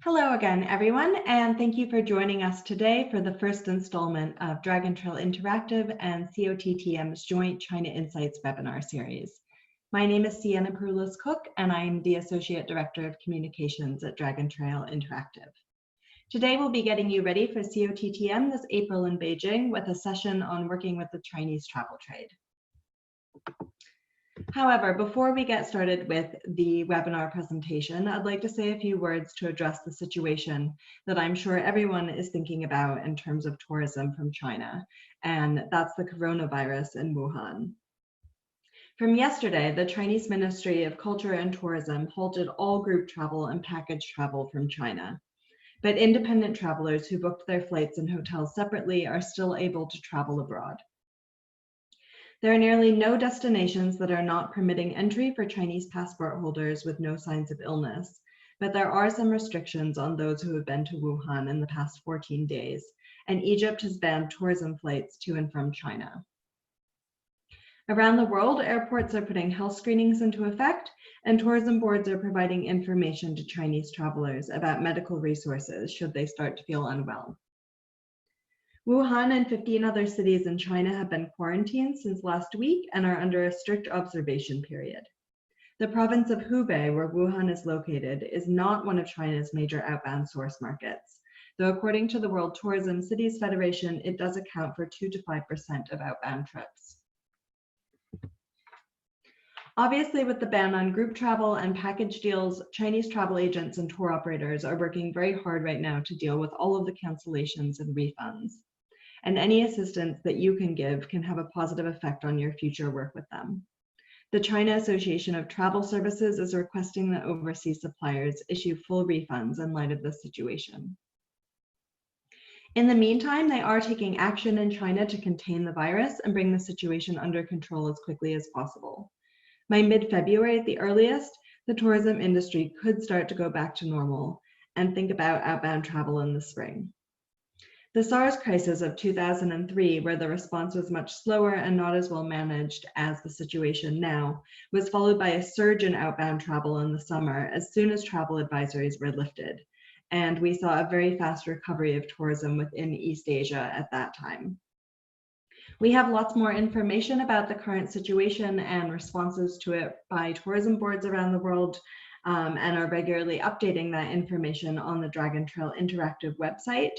Hello again, everyone, and thank you for joining us today for the first installment of Dragon Trail Interactive and COTTM's joint China Insights webinar series. My name is Sienna Cook, and I'm the Associate Director of Communications at Dragon Trail Interactive. Today, we'll be getting you ready for COTTM this April in Beijing with a session on working with the Chinese travel trade. However, before we get started with the webinar presentation, I'd like to say a few words to address the situation that I'm sure everyone is thinking about in terms of tourism from China, and that's the coronavirus in Wuhan. From yesterday, the Chinese Ministry of Culture and Tourism halted all group travel and package travel from China. But independent travelers who booked their flights and hotels separately are still able to travel abroad. There are nearly no destinations that are not permitting entry for Chinese passport holders with no signs of illness, but there are some restrictions on those who have been to Wuhan in the past 14 days, and Egypt has banned tourism flights to and from China. Around the world, airports are putting health screenings into effect, and tourism boards are providing information to Chinese travelers about medical resources should they start to feel unwell. Wuhan and 15 other cities in China have been quarantined since last week and are under a strict observation period. The province of Hubei, where Wuhan is located, is not one of China's major outbound source markets, though according to the World Tourism Cities Federation, it does account for 2 to 5% of outbound trips. Obviously, with the ban on group travel and package deals, Chinese travel agents and tour operators are working very hard right now to deal with all of the cancellations and refunds. And any assistance that you can give can have a positive effect on your future work with them. The China Association of Travel Services is requesting that overseas suppliers issue full refunds in light of this situation. In the meantime, they are taking action in China to contain the virus and bring the situation under control as quickly as possible. By mid-February at the earliest, the tourism industry could start to go back to normal and think about outbound travel in the spring. The SARS crisis of 2003, where the response was much slower and not as well managed as the situation now, was followed by a surge in outbound travel in the summer as soon as travel advisories were lifted. And we saw a very fast recovery of tourism within East Asia at that time. We have lots more information about the current situation and responses to it by tourism boards around the world, and are regularly updating that information on the Dragon Trail Interactive website.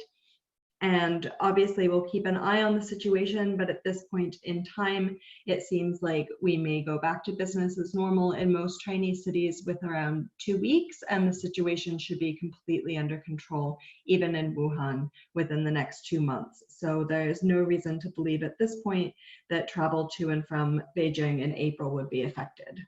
And obviously we'll keep an eye on the situation, but at this point in time, it seems like we may go back to business as normal in most Chinese cities with around 2 weeks, and the situation should be completely under control, even in Wuhan, within the next 2 months. So there is no reason to believe at this point that travel to and from Beijing in April would be affected.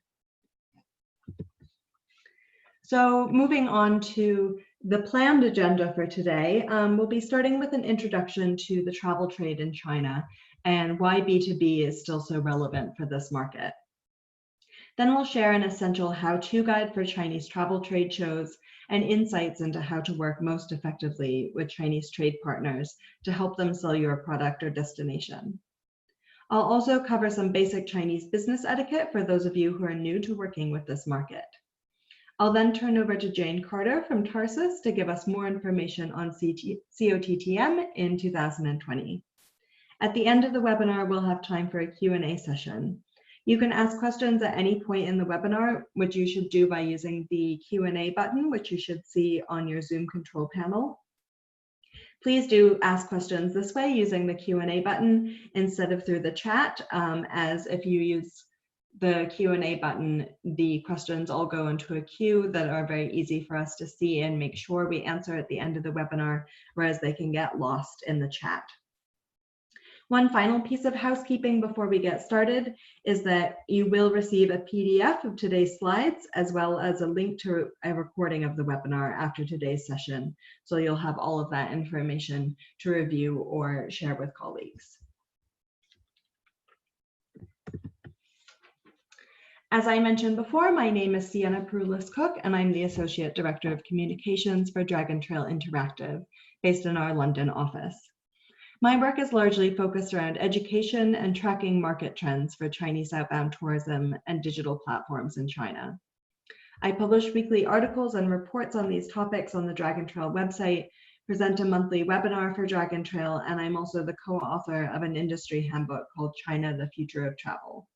So moving on to the planned agenda for today, we'll be starting with an introduction to the travel trade in China and why B2B is still so relevant for this market. Then we'll share an essential how-to guide for Chinese travel trade shows and insights into how to work most effectively with Chinese trade partners to help them sell your product or destination. I'll also cover some basic Chinese business etiquette for those of you who are new to working with this market. I'll then turn over to Jane Carter from Tarsus to give us more information on COTTM in 2020. At the end of the webinar, we'll have time for a Q&A session. You can ask questions at any point in the webinar, which you should do by using the Q&A button, which you should see on your Zoom control panel. Please do ask questions this way using the Q&A button instead of through the chat, as if you use the Q&A button, the questions all go into a queue that are very easy for us to see and make sure we answer at the end of the webinar, whereas they can get lost in the chat. One final piece of housekeeping before we get started is that you will receive a PDF of today's slides, as well as a link to a recording of the webinar after today's session. So you'll have all of that information to review or share with colleagues. As I mentioned before, my name is Sienna Cook, and I'm the Associate Director of Communications for Dragon Trail Interactive, based in our London office. My work is largely focused around education and tracking market trends for Chinese outbound tourism and digital platforms in China. I publish weekly articles and reports on these topics on the Dragon Trail website, present a monthly webinar for Dragon Trail, and I'm also the co-author of an industry handbook called China, the Future of Travel.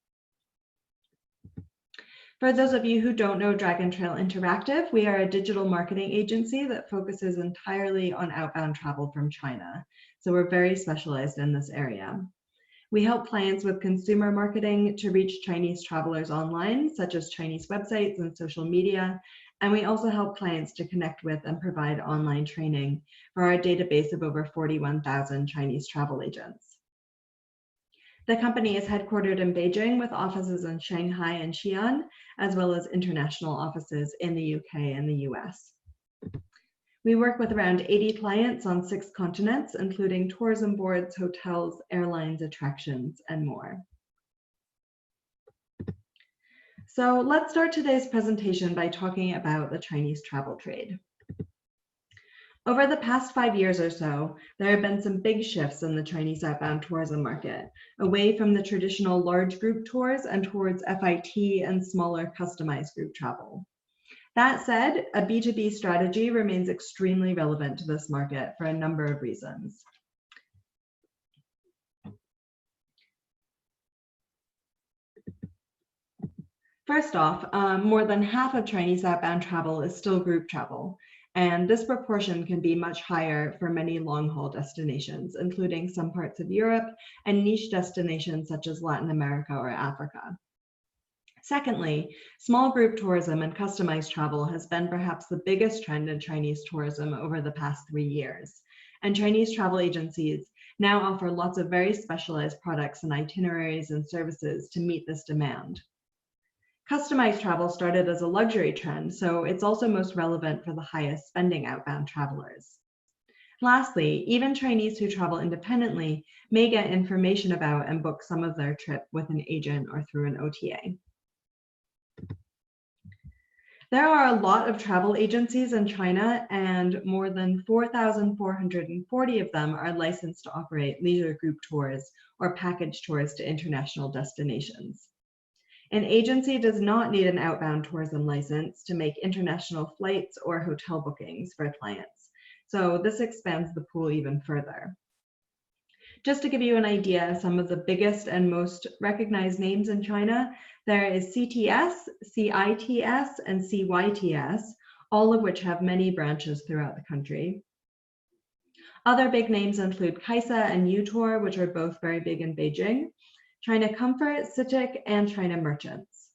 For those of you who don't know Dragon Trail Interactive, we are a digital marketing agency that focuses entirely on outbound travel from China. So we're very specialized in this area. We help clients with consumer marketing to reach Chinese travelers online, such as Chinese websites and social media. And we also help clients to connect with and provide online training for our database of over 41,000 Chinese travel agents. The company is headquartered in Beijing with offices in Shanghai and Xi'an, as well as international offices in the UK and the US. We work with around 80 clients on 6 continents, including tourism boards, hotels, airlines, attractions, and more. So let's start today's presentation by talking about the Chinese travel trade. Over the past 5 years or so, there have been some big shifts in the Chinese outbound tourism market, away from the traditional large group tours and towards FIT and smaller customized group travel. That said, a B2B strategy remains extremely relevant to this market for a number of reasons. First off, more than half of Chinese outbound travel is still group travel, and this proportion can be much higher for many long-haul destinations, including some parts of Europe and niche destinations such as Latin America or Africa. Secondly, small group tourism and customized travel has been perhaps the biggest trend in Chinese tourism over the past 3 years, and Chinese travel agencies now offer lots of very specialized products and itineraries and services to meet this demand. Customized travel started as a luxury trend, so it's also most relevant for the highest spending outbound travelers. Lastly, even Chinese who travel independently may get information about and book some of their trip with an agent or through an OTA. There are a lot of travel agencies in China, and more than 4,440 of them are licensed to operate leisure group tours or package tours to international destinations. An agency does not need an outbound tourism license to make international flights or hotel bookings for clients, so this expands the pool even further. Just to give you an idea of some of the biggest and most recognized names in China, there is CTS, CITS, and CYTS, all of which have many branches throughout the country. Other big names include Kaisa and Utour, which are both very big in Beijing, China Comfort, CITIC, and China Merchants.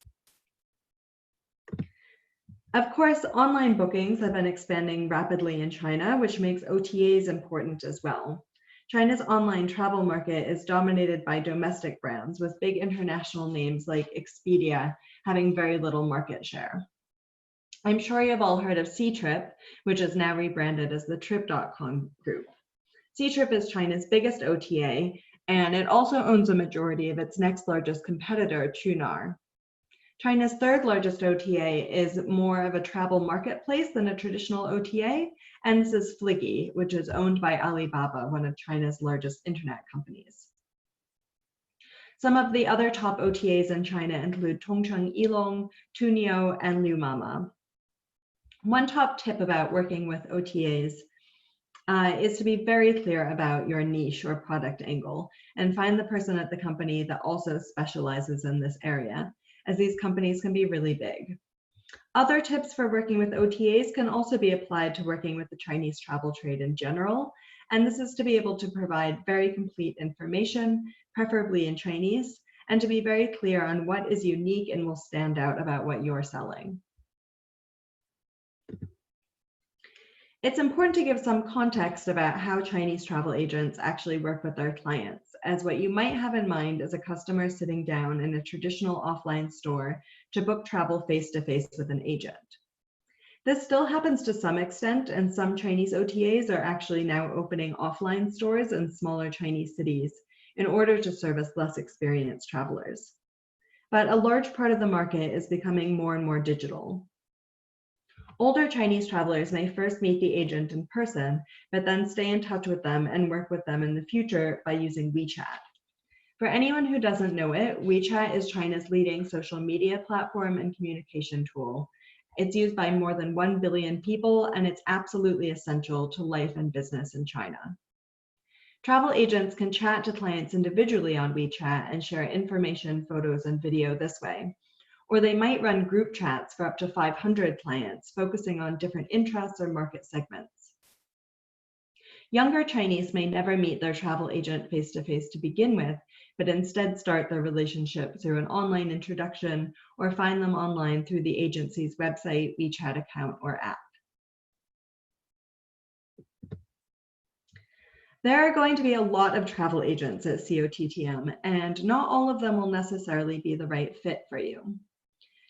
Of course, online bookings have been expanding rapidly in China, which makes OTAs important as well. China's online travel market is dominated by domestic brands, with big international names like Expedia having very little market share. I'm sure you've all heard of Ctrip, which is now rebranded as the Trip.com group. Ctrip is China's biggest OTA, and it also owns a majority of its next largest competitor, Qunar. China's third largest OTA is more of a travel marketplace than a traditional OTA, and this is Fliggy, which is owned by Alibaba, one of China's largest internet companies. Some of the other top OTAs in China include Tongcheng Ilong, Tunio, and Lumama. One top tip about working with OTAs is to be very clear about your niche or product angle and find the person at the company that also specializes in this area, as these companies can be really big. Other tips for working with OTAs can also be applied to working with the Chinese travel trade in general, and this is to be able to provide very complete information, preferably in Chinese, and to be very clear on what is unique and will stand out about what you're selling. It's important to give some context about how Chinese travel agents actually work with their clients, as what you might have in mind is a customer sitting down in a traditional offline store to book travel face-to-face with an agent. This still happens to some extent, and some Chinese OTAs are actually now opening offline stores in smaller Chinese cities in order to service less experienced travelers. But a large part of the market is becoming more and more digital. Older Chinese travelers may first meet the agent in person, but then stay in touch with them and work with them in the future by using WeChat. For anyone who doesn't know it, WeChat is China's leading social media platform and communication tool. It's used by more than 1 billion people, and it's absolutely essential to life and business in China. Travel agents can chat to clients individually on WeChat and share information, photos, and video this way. Or they might run group chats for up to 500 clients, focusing on different interests or market segments. Younger Chinese may never meet their travel agent face-to-face to begin with, but instead start their relationship through an online introduction or find them online through the agency's website, WeChat account, or app. There are going to be a lot of travel agents at COTTM, and not all of them will necessarily be the right fit for you.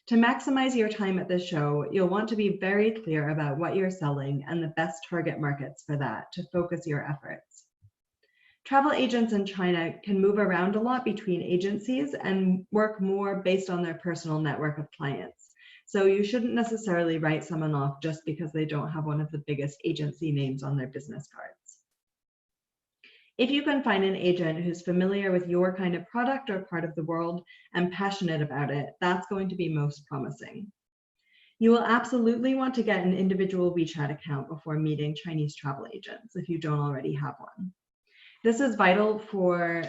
To maximize your time at this show, you'll want to be very clear about what you're selling and the best target markets for that to focus your efforts. Travel agents in China can move around a lot between agencies and work more based on their personal network of clients. So you shouldn't necessarily write someone off just because they don't have one of the biggest agency names on their business cards. If you can find an agent who's familiar with your kind of product or part of the world and passionate about it, that's going to be most promising. You will absolutely want to get an individual WeChat account before meeting Chinese travel agents if you don't already have one. This is vital for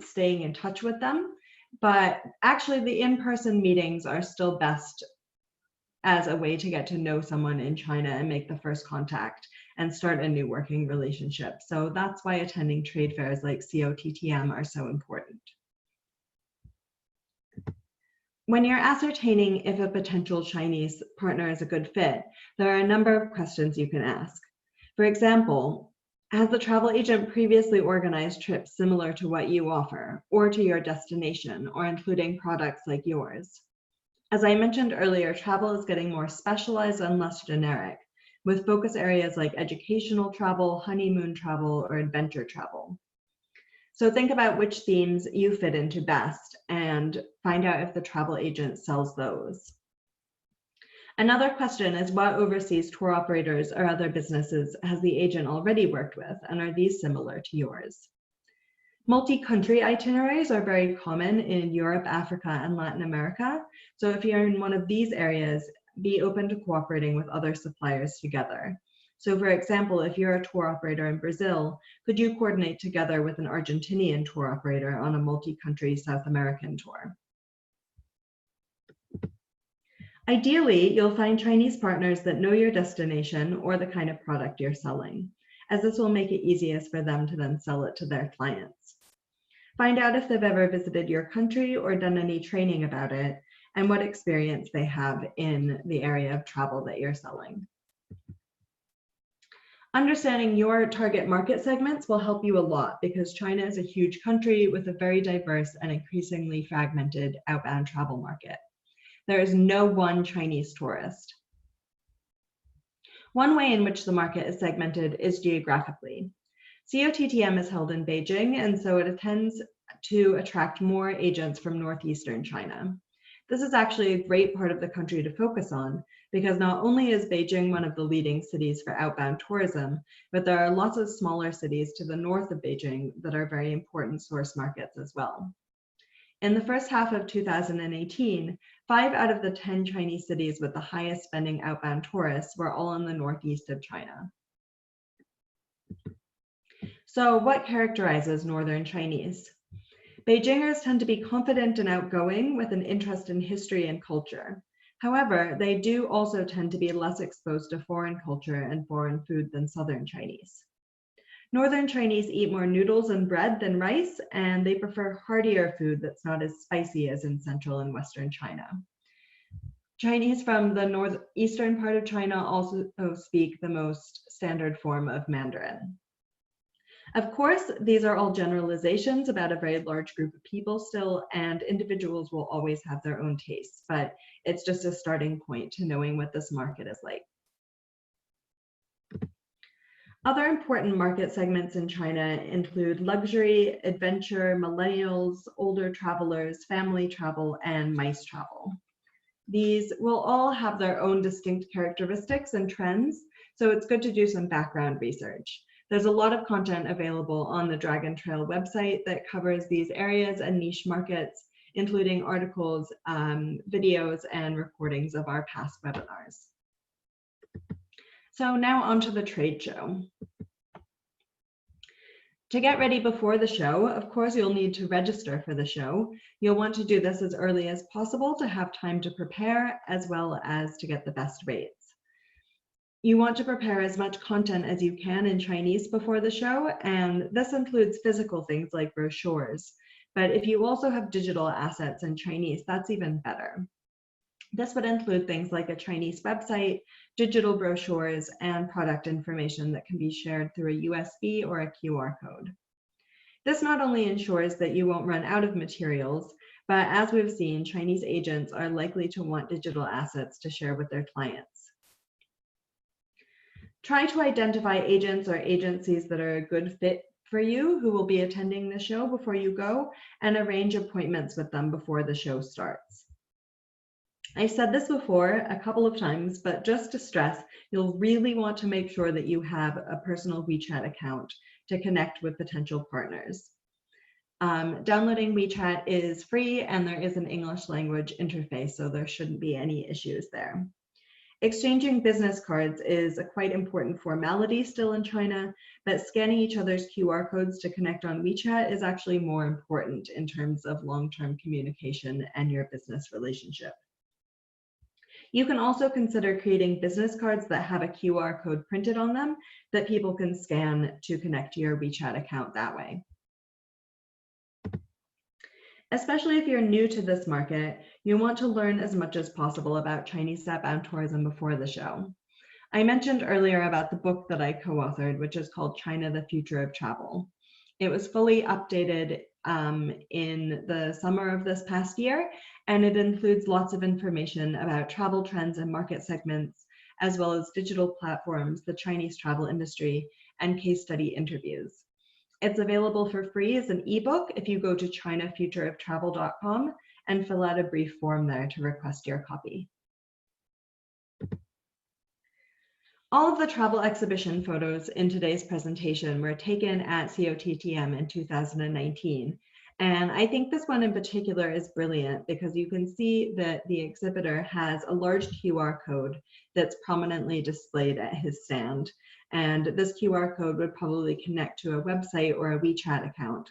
staying in touch with them, but actually the in-person meetings are still best as a way to get to know someone in China and make the first contact and start a new working relationship. So that's why attending trade fairs like COTTM are so important. When you're ascertaining if a potential Chinese partner is a good fit, there are a number of questions you can ask. For example, has the travel agent previously organized trips similar to what you offer, or to your destination, or including products like yours? As I mentioned earlier, travel is getting more specialized and less generic, with focus areas like educational travel, honeymoon travel, or adventure travel. So think about which themes you fit into best and find out if the travel agent sells those. Another question is, what overseas tour operators or other businesses has the agent already worked with, and are these similar to yours? Multi-country itineraries are very common in Europe, Africa, and Latin America. So if you're in one of these areas, be open to cooperating with other suppliers together. So for example, if you're a tour operator in Brazil, could you coordinate together with an Argentinian tour operator on a multi-country South American tour? Ideally, you'll find Chinese partners that know your destination or the kind of product you're selling, as this will make it easiest for them to then sell it to their clients. Find out if they've ever visited your country or done any training about it, and what experience they have in the area of travel that you're selling. Understanding your target market segments will help you a lot because China is a huge country with a very diverse and increasingly fragmented outbound travel market. There is no one Chinese tourist. One way in which the market is segmented is geographically. COTTM is held in Beijing, and so it tends to attract more agents from northeastern China. This is actually a great part of the country to focus on because not only is Beijing one of the leading cities for outbound tourism, but there are lots of smaller cities to the north of Beijing that are very important source markets as well. In the first half of 2018, 5 out of the 10 Chinese cities with the highest spending outbound tourists were all in the northeast of China. So what characterizes Northern Chinese? Beijingers tend to be confident and outgoing with an interest in history and culture. However, they do also tend to be less exposed to foreign culture and foreign food than Southern Chinese. Northern Chinese eat more noodles and bread than rice, and they prefer heartier food that's not as spicy as in Central and Western China. Chinese from the northeastern part of China also speak the most standard form of Mandarin. Of course, these are all generalizations about a very large group of people still, and individuals will always have their own tastes, but it's just a starting point to knowing what this market is like. Other important market segments in China include luxury, adventure, millennials, older travelers, family travel, and MICE travel. These will all have their own distinct characteristics and trends, so it's good to do some background research. There's a lot of content available on the Dragon Trail website that covers these areas and niche markets, including articles, videos, and recordings of our past webinars. So now onto the trade show. To get ready before the show, of course, you'll need to register for the show. You'll want to do this as early as possible to have time to prepare, as well as to get the best rates. You want to prepare as much content as you can in Chinese before the show, and this includes physical things like brochures. But if you also have digital assets in Chinese, that's even better. This would include things like a Chinese website, digital brochures, and product information that can be shared through a USB or a QR code. This not only ensures that you won't run out of materials, but as we've seen, Chinese agents are likely to want digital assets to share with their clients. Try to identify agents or agencies that are a good fit for you who will be attending the show before you go, and arrange appointments with them before the show starts. I've said this before a couple of times, but just to stress, you'll really want to make sure that you have a personal WeChat account to connect with potential partners. Downloading WeChat is free, and there is an English language interface, so there shouldn't be any issues there. Exchanging business cards is a quite important formality still in China, but scanning each other's QR codes to connect on WeChat is actually more important in terms of long-term communication and your business relationship. You can also consider creating business cards that have a QR code printed on them that people can scan to connect to your WeChat account that way. Especially if you're new to this market, you want to learn as much as possible about Chinese outbound tourism before the show. I mentioned earlier about the book that I co-authored, which is called China, the Future of Travel. It was fully updated in the summer of this past year, and it includes lots of information about travel trends and market segments, as well as digital platforms, the Chinese travel industry, and case study interviews. It's available for free as an ebook if you go to chinafutureoftravel.com and fill out a brief form there to request your copy. All of the travel exhibition photos in today's presentation were taken at COTTM in 2019. And I think this one in particular is brilliant because you can see that the exhibitor has a large QR code that's prominently displayed at his stand. And this QR code would probably connect to a website or a WeChat account.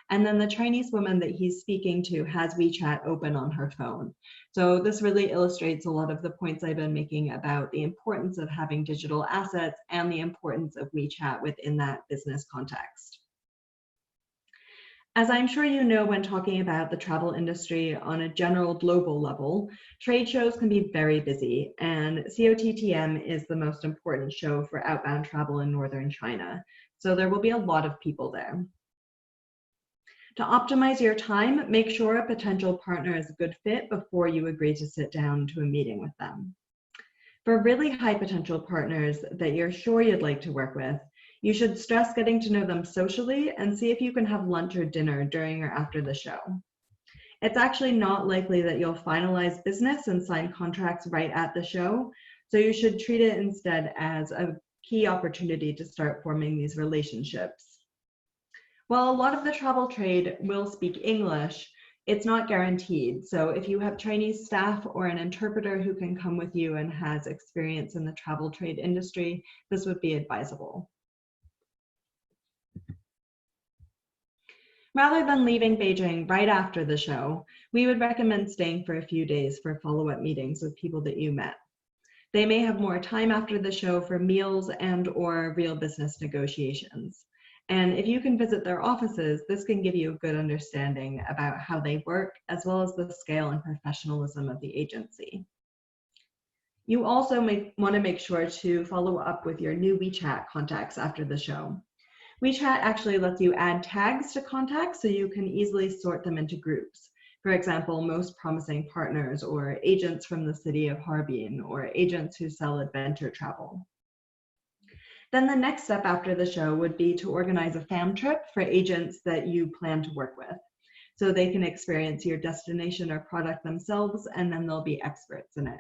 And then the Chinese woman that he's speaking to has WeChat open on her phone. So this really illustrates a lot of the points I've been making about the importance of having digital assets and the importance of WeChat within that business context. As I'm sure you know, when talking about the travel industry on a general global level, trade shows can be very busy, and COTTM is the most important show for outbound travel in northern China. So there will be a lot of people there. To optimize your time, make sure a potential partner is a good fit before you agree to sit down to a meeting with them. For really high potential partners that you're sure you'd like to work with, you should stress getting to know them socially and see if you can have lunch or dinner during or after the show. It's actually not likely that you'll finalize business and sign contracts right at the show, so you should treat it instead as a key opportunity to start forming these relationships. While a lot of the travel trade will speak English, it's not guaranteed. So if you have Chinese staff or an interpreter who can come with you and has experience in the travel trade industry, this would be advisable. Rather than leaving Beijing right after the show, we would recommend staying for a few days for follow-up meetings with people that you met. They may have more time after the show for meals and/or real business negotiations. And if you can visit their offices, this can give you a good understanding about how they work, as well as the scale and professionalism of the agency. You also want to make sure to follow up with your new WeChat contacts after the show. WeChat actually lets you add tags to contacts so you can easily sort them into groups. For example, most promising partners, or agents from the city of Harbin, or agents who sell adventure travel. Then the next step after the show would be to organize a fam trip for agents that you plan to work with, so they can experience your destination or product themselves, and then they'll be experts in it.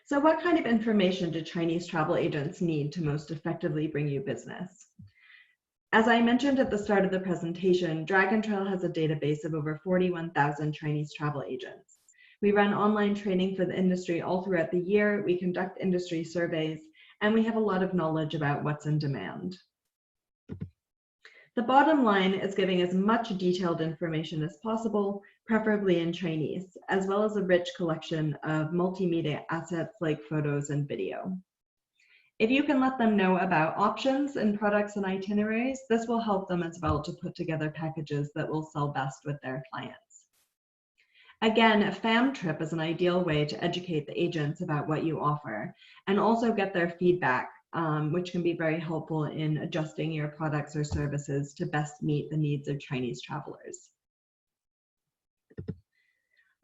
So what kind of information do Chinese travel agents need to most effectively bring you business? As I mentioned at the start of the presentation, Dragon Trail has a database of over 41,000 Chinese travel agents. We run online training for the industry all throughout the year, we conduct industry surveys, and we have a lot of knowledge about what's in demand. The bottom line is giving as much detailed information as possible, preferably in Chinese, as well as a rich collection of multimedia assets like photos and video. If you can let them know about options and products and itineraries, this will help them as well to put together packages that will sell best with their clients. Again, a fam trip is an ideal way to educate the agents about what you offer and also get their feedback, which can be very helpful in adjusting your products or services to best meet the needs of Chinese travelers.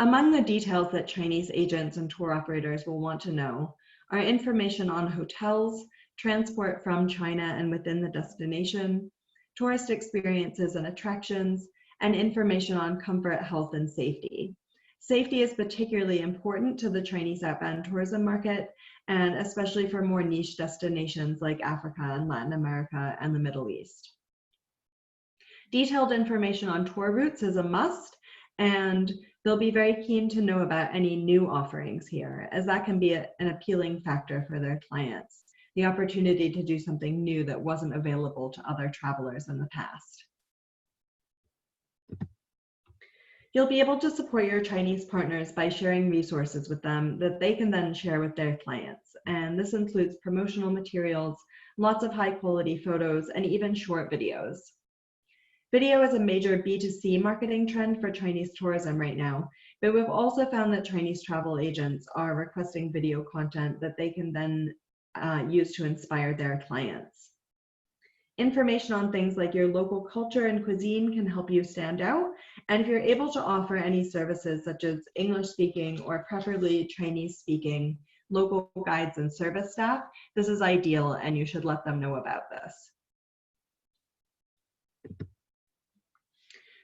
Among the details that Chinese agents and tour operators will want to know are information on hotels, transport from China and within the destination, tourist experiences and attractions, and information on comfort, health, and safety. Safety is particularly important to the Chinese outbound tourism market, and especially for more niche destinations like Africa and Latin America and the Middle East. Detailed information on tour routes is a must, and they'll be very keen to know about any new offerings here, as that can be an appealing factor for their clients, the opportunity to do something new that wasn't available to other travelers in the past. You'll be able to support your Chinese partners by sharing resources with them that they can then share with their clients. And this includes promotional materials, lots of high quality photos, and even short videos. Video is a major B2C marketing trend for Chinese tourism right now, but we've also found that Chinese travel agents are requesting video content that they can then use to inspire their clients. Information on things like your local culture and cuisine can help you stand out, and if you're able to offer any services such as English speaking or preferably Chinese speaking local guides and service staff, this is ideal and you should let them know about this.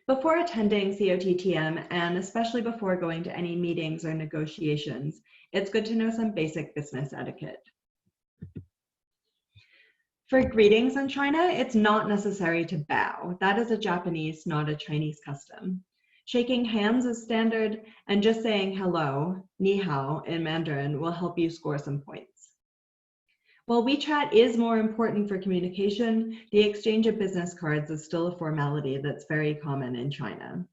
Before attending COTTM, and especially before going to any meetings or negotiations, it's good to know some basic business etiquette. For greetings in China, it's not necessary to bow. That is a Japanese, not a Chinese custom. Shaking hands is standard, and just saying hello, ni hao, in Mandarin will help you score some points. While WeChat is more important for communication, the exchange of business cards is still a formality that's very common in China.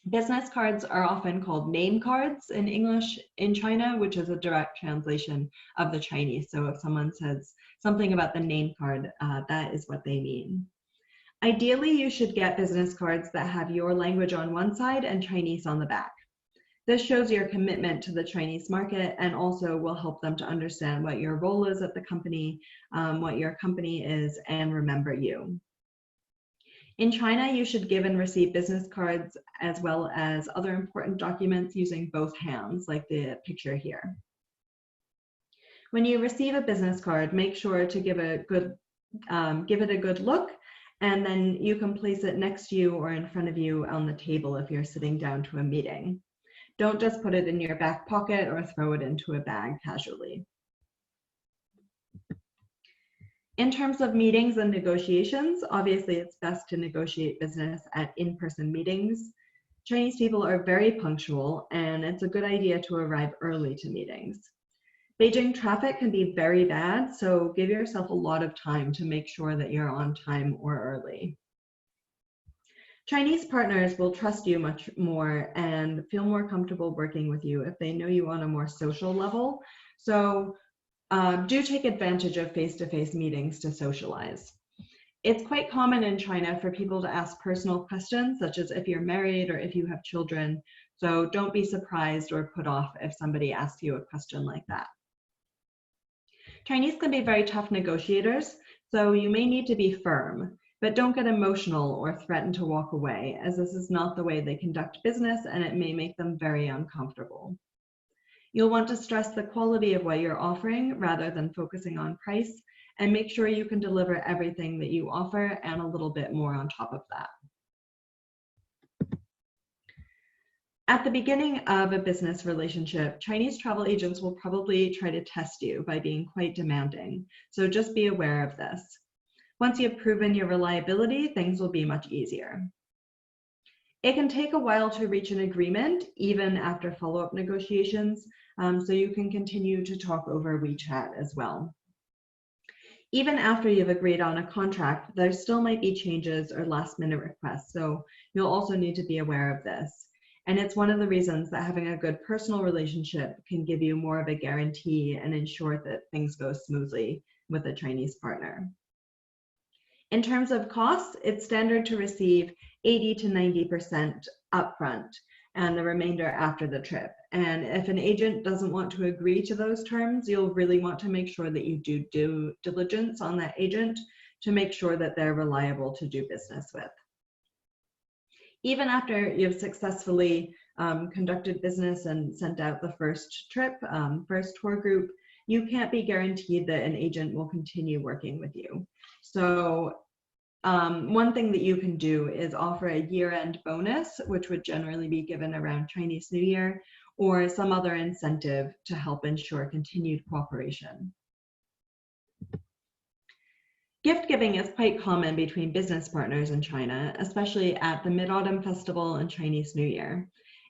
Business cards are often called name cards in English in China, which is a direct translation of the Chinese. So if someone says something about the name card, that is what they mean. Ideally, you should get business cards that have your language on one side and Chinese on the back. This shows your commitment to the Chinese market and also will help them to understand what your role is at the company, what your company is, and remember you. In China, you should give and receive business cards as well as other important documents using both hands, like the picture here. When you receive a business card, make sure to give it a good look, and then you can place it next to you or in front of you on the table if you're sitting down to a meeting. Don't just put it in your back pocket or throw it into a bag casually. In terms of meetings and negotiations, obviously it's best to negotiate business at in-person meetings. Chinese people are very punctual, and it's a good idea to arrive early to meetings. Beijing traffic can be very bad, so give yourself a lot of time to make sure that you're on time or early. Chinese partners will trust you much more and feel more comfortable working with you if they know you on a more social level. So do take advantage of face-to-face meetings to socialize. It's quite common in China for people to ask personal questions, such as if you're married or if you have children. So don't be surprised or put off if somebody asks you a question like that. Chinese can be very tough negotiators, so you may need to be firm. But don't get emotional or threaten to walk away, as this is not the way they conduct business and it may make them very uncomfortable. You'll want to stress the quality of what you're offering rather than focusing on price, and make sure you can deliver everything that you offer and a little bit more on top of that. At the beginning of a business relationship, Chinese travel agents will probably try to test you by being quite demanding, so just be aware of this. Once you've proven your reliability, things will be much easier. It can take a while to reach an agreement, even after follow-up negotiations, so you can continue to talk over WeChat as well. Even after you've agreed on a contract, there still might be changes or last-minute requests, so you'll also need to be aware of this. And it's one of the reasons that having a good personal relationship can give you more of a guarantee and ensure that things go smoothly with a Chinese partner. In terms of costs, it's standard to receive 80 to 90% upfront and the remainder after the trip. And if an agent doesn't want to agree to those terms, you'll really want to make sure that you do due diligence on that agent to make sure that they're reliable to do business with. Even after you've successfully conducted business and sent out the first trip, first tour group, you can't be guaranteed that an agent will continue working with you. So one thing that you can do is offer a year-end bonus, which would generally be given around Chinese New Year, or some other incentive to help ensure continued cooperation. Gift giving is quite common between business partners in China, especially at the Mid-Autumn Festival and Chinese New Year.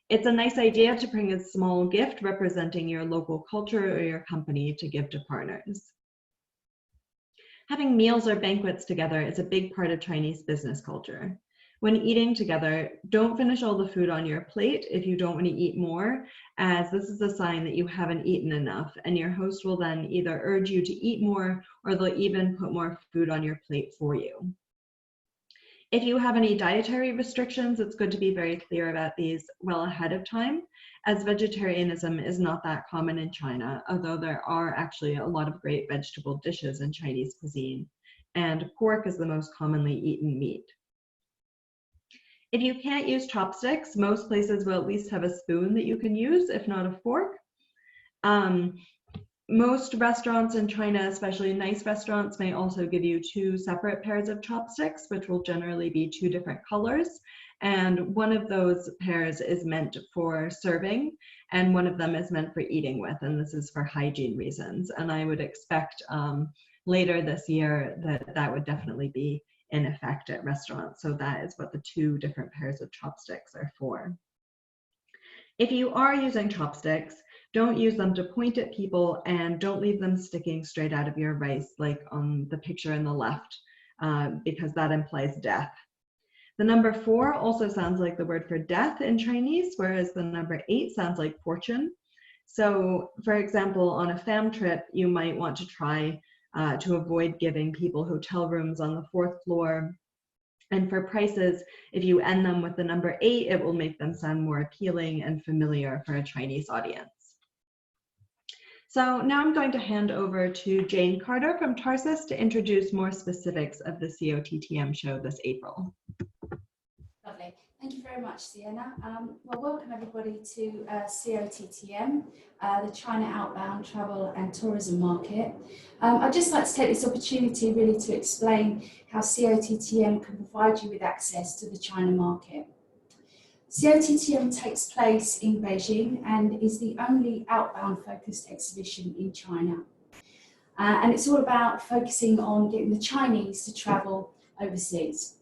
It's a nice idea to bring a small gift representing your local culture or your company to give to partners. Having meals or banquets together is a big part of Chinese business culture. When eating together, don't finish all the food on your plate if you don't want to eat more, as this is a sign that you haven't eaten enough, and your host will then either urge you to eat more or they'll even put more food on your plate for you. If you have any dietary restrictions, it's good to be very clear about these well ahead of time, as vegetarianism is not that common in China, although there are actually a lot of great vegetable dishes in Chinese cuisine, and pork is the most commonly eaten meat. If you can't use chopsticks, most places will at least have a spoon that you can use, if not a fork. Most restaurants in China, especially nice restaurants, may also give you 2 separate pairs of chopsticks, which will generally be 2 different colors. And one of those pairs is meant for serving, and one of them is meant for eating with, and this is for hygiene reasons. And I would expect later this year that would definitely be in effect at restaurants. So that is what the 2 different pairs of chopsticks are for. If you are using chopsticks, don't use them to point at people, and don't leave them sticking straight out of your rice like on the picture on the left, because that implies death. The number 4 also sounds like the word for death in Chinese, whereas the number 8 sounds like fortune. So for example, on a fam trip, you might want to try to avoid giving people hotel rooms on the 4th floor. And for prices, if you end them with the number 8, it will make them sound more appealing and familiar for a Chinese audience. So now I'm going to hand over to Jane Carter from Tarsus to introduce more specifics of the COTTM show this April. Lovely. Thank you very much, Sienna. Well, welcome everybody to COTTM, the China Outbound Travel and Tourism Market. I'd just like to take this opportunity really to explain how COTTM can provide you with access to the China market. COTTM takes place in Beijing and is the only outbound focused exhibition in China. And it's all about focusing on getting the Chinese to travel overseas.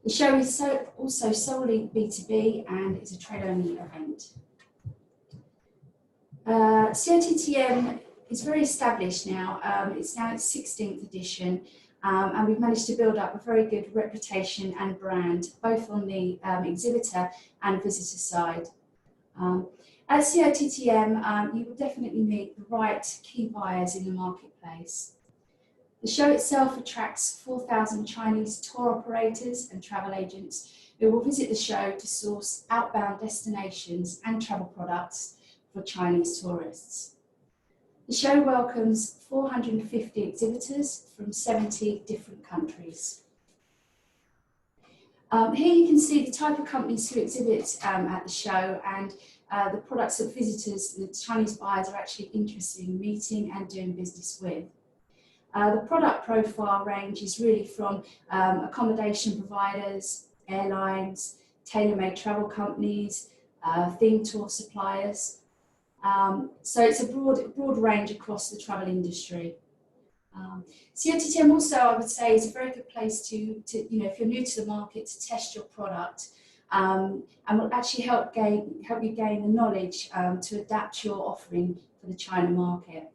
The show is also solely B2B and is a trade-only event. COTTM is very established now. It's now its 16th edition, and we've managed to build up a very good reputation and brand, both on the exhibitor and visitor side. At COTTM, you will definitely meet the right key buyers in the marketplace. The show itself attracts 4,000 Chinese tour operators and travel agents who will visit the show to source outbound destinations and travel products for Chinese tourists. The show welcomes 450 exhibitors from 70 different countries. Here you can see the type of companies who exhibit at the show and the products that visitors, the Chinese buyers, are actually interested in meeting and doing business with. The product profile range is really from accommodation providers, airlines, tailor-made travel companies, theme tour suppliers. So it's a broad range across the travel industry. COTTM also, I would say, is a very good place to if you're new to the market, to test your product, and will actually help you gain the knowledge to adapt your offering for the China market.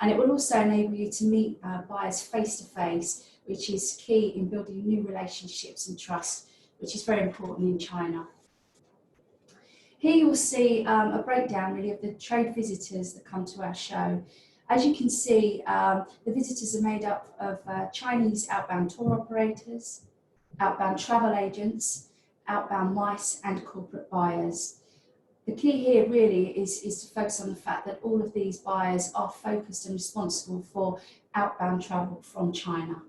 And it will also enable you to meet buyers face to face, which is key in building new relationships and trust, which is very important in China. Here you will see a breakdown really of the trade visitors that come to our show. As you can see, the visitors are made up of Chinese outbound tour operators, outbound travel agents, outbound MICE and corporate buyers. The key here really is to focus on the fact that all of these buyers are focused and responsible for outbound travel from China.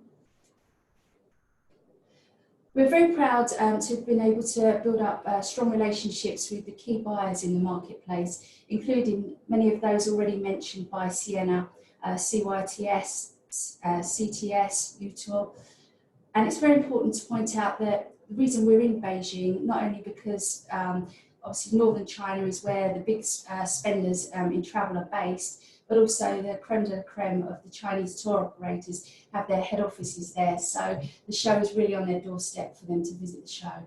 We're very proud to have been able to build up strong relationships with the key buyers in the marketplace, including many of those already mentioned by Sienna, CYTS, CTS, UTOR. And it's very important to point out that the reason we're in Beijing, not only because obviously northern China is where the big spenders in travel are based, but also the creme de la creme of the Chinese tour operators have their head offices there. So the show is really on their doorstep for them to visit the show.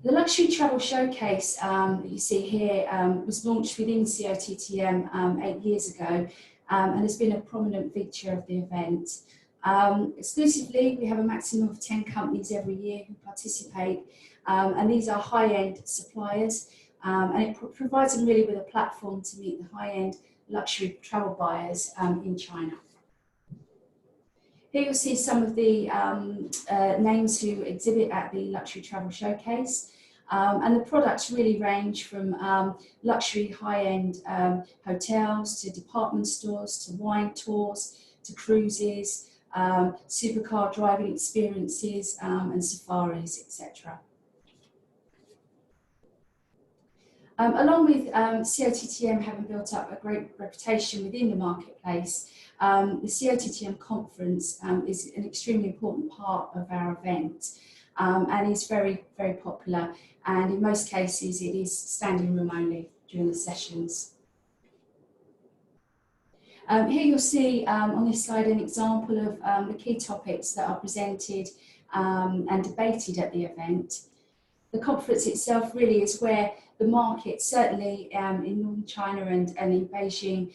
The Luxury Travel Showcase that you see here was launched within COTTM 8 years ago and has been a prominent feature of the event. Exclusively, we have a maximum of 10 companies every year who participate, and these are high-end suppliers, and it provides them really with a platform to meet the high-end luxury travel buyers in China. Here you'll see some of the names who exhibit at the Luxury Travel Showcase, and the products really range from luxury high-end hotels to department stores to wine tours to cruises, supercar driving experiences and safaris, etc. Along with COTTM having built up a great reputation within the marketplace, the COTTM conference is an extremely important part of our event and is very, very popular. And in most cases, it is standing room only during the sessions. Here you'll see on this slide an example of the key topics that are presented and debated at the event. The conference itself really is where the market, certainly in northern China and in Beijing,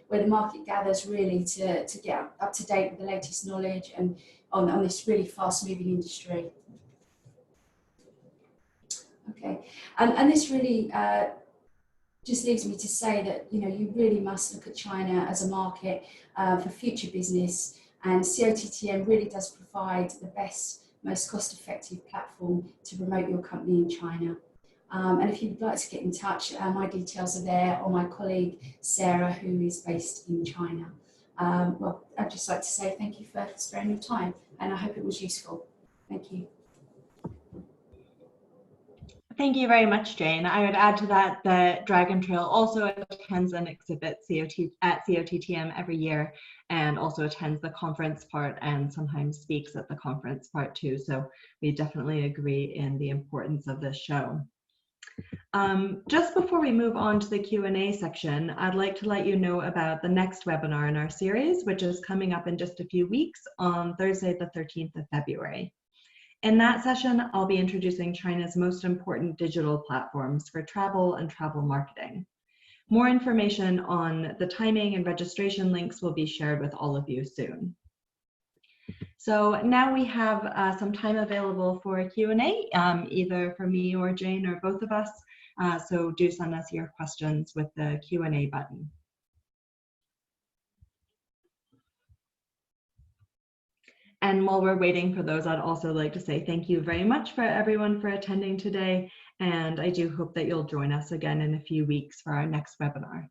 where the market gathers really to get up to date with the latest knowledge and on this really fast moving industry. Okay, and this really just leaves me to say that you really must look at China as a market for future business, and COTTM really does provide the best, most cost-effective platform to promote your company in China. And if you'd like to get in touch, my details are there, or my colleague Sarah, who is based in China. Well, I'd just like to say thank you for sparing your time, and I hope it was useful. Thank you. Thank you very much, Jane. I would add to that that Dragon Trail also attends an exhibit at COTTM every year, and also attends the conference part and sometimes speaks at the conference part too. So we definitely agree in the importance of this show. Just before we move on to the Q&A section, I'd like to let you know about the next webinar in our series, which is coming up in just a few weeks on Thursday, the 13th of February. In that session, I'll be introducing China's most important digital platforms for travel and travel marketing. More information on the timing and registration links will be shared with all of you soon. So now we have some time available for a Q&A, either for me or Jane or both of us. So do send us your questions with the Q&A button. And while we're waiting for those, I'd also like to say thank you very much for everyone for attending today. And I do hope that you'll join us again in a few weeks for our next webinar.